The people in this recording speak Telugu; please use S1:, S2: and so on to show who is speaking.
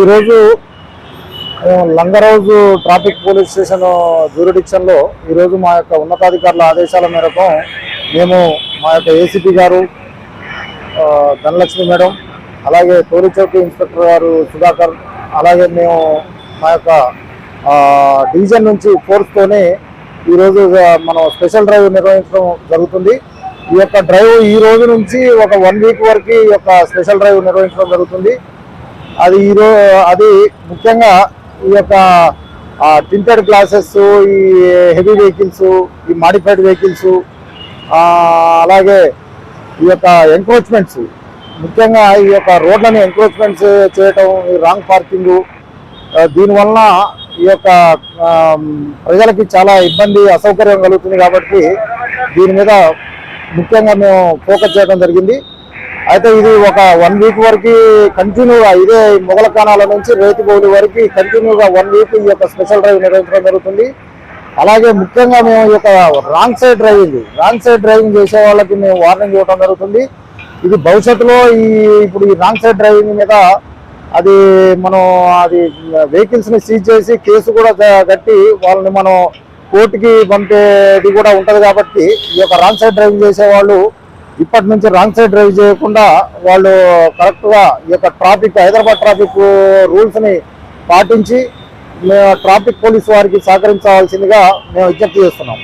S1: ఈరోజు లంగరౌజు ట్రాఫిక్ పోలీస్ స్టేషన్ జ్యూరిడిక్షన్లో ఈరోజు మా యొక్క ఉన్నతాధికారుల ఆదేశాల మేరకు మేము మా యొక్క ఏసీపీ గారు ధనలక్ష్మి మేడం, అలాగే టోలీ చౌకీ ఇన్స్పెక్టర్ గారు సుధాకర్, అలాగే మేము మా యొక్క డివిజన్ నుంచి ఫోర్స్తోనే ఈరోజు మనం స్పెషల్ డ్రైవ్ నిర్వహించడం జరుగుతుంది. ఈ యొక్క డ్రైవ్ ఈ రోజు నుంచి ఒక 1 వీక్ వరకు ఈ యొక్క స్పెషల్ డ్రైవ్ నిర్వహించడం జరుగుతుంది. అది ముఖ్యంగా ఈ యొక్క టింటెడ్ గ్లాసెస్, ఈ హెవీ వెహికల్స్, ఈ మాడిఫైడ్ వెహికల్స్, అలాగే ఈ యొక్క ఎంక్రోచ్మెంట్స్, ముఖ్యంగా ఈ యొక్క రోడ్లని ఎంక్రోచ్మెంట్స్ చేయటం, ఈ రాంగ్ పార్కింగ్, దీనివలన ఈ యొక్క ప్రజలకి చాలా ఇబ్బంది, అసౌకర్యం కలుగుతుంది. కాబట్టి దీని మీద ముఖ్యంగా మేము ఫోకస్ చేయడం జరిగింది. అయితే ఇది ఒక 1 వీక్ వరకు కంటిన్యూగా ఇదే మొగలకానాల నుంచి రేతిబౌలి వరకు కంటిన్యూగా 1 వీక్ ఈ యొక్క స్పెషల్ డ్రైవ్ నిర్వహించడం జరుగుతుంది. అలాగే ముఖ్యంగా మేము ఈ యొక్క రాంగ్ సైడ్ డ్రైవింగ్ చేసే వాళ్ళకి మేము వార్నింగ్ ఇవ్వడం జరుగుతుంది. ఇది భవిష్యత్తులో ఇప్పుడు ఈ రాంగ్ సైడ్ డ్రైవింగ్ మీద అది వెహికల్స్ని సీజ్ చేసి కేసు కూడా కట్టి వాళ్ళని మనం కోర్టుకి పంపేది కూడా ఉంటుంది. కాబట్టి ఈ యొక్క రాంగ్ సైడ్ డ్రైవింగ్ చేసే వాళ్ళు ఇప్పటి నుంచి రాంగ్ సైడ్ డ్రైవ్ చేయకుండా వాళ్ళు కరెక్ట్గా ఈ యొక్క హైదరాబాద్ ట్రాఫిక్ రూల్స్ని పాటించి ట్రాఫిక్ పోలీసు వారికి సహకరించాల్సిందిగా మేము విజ్ఞప్తి చేస్తున్నాం.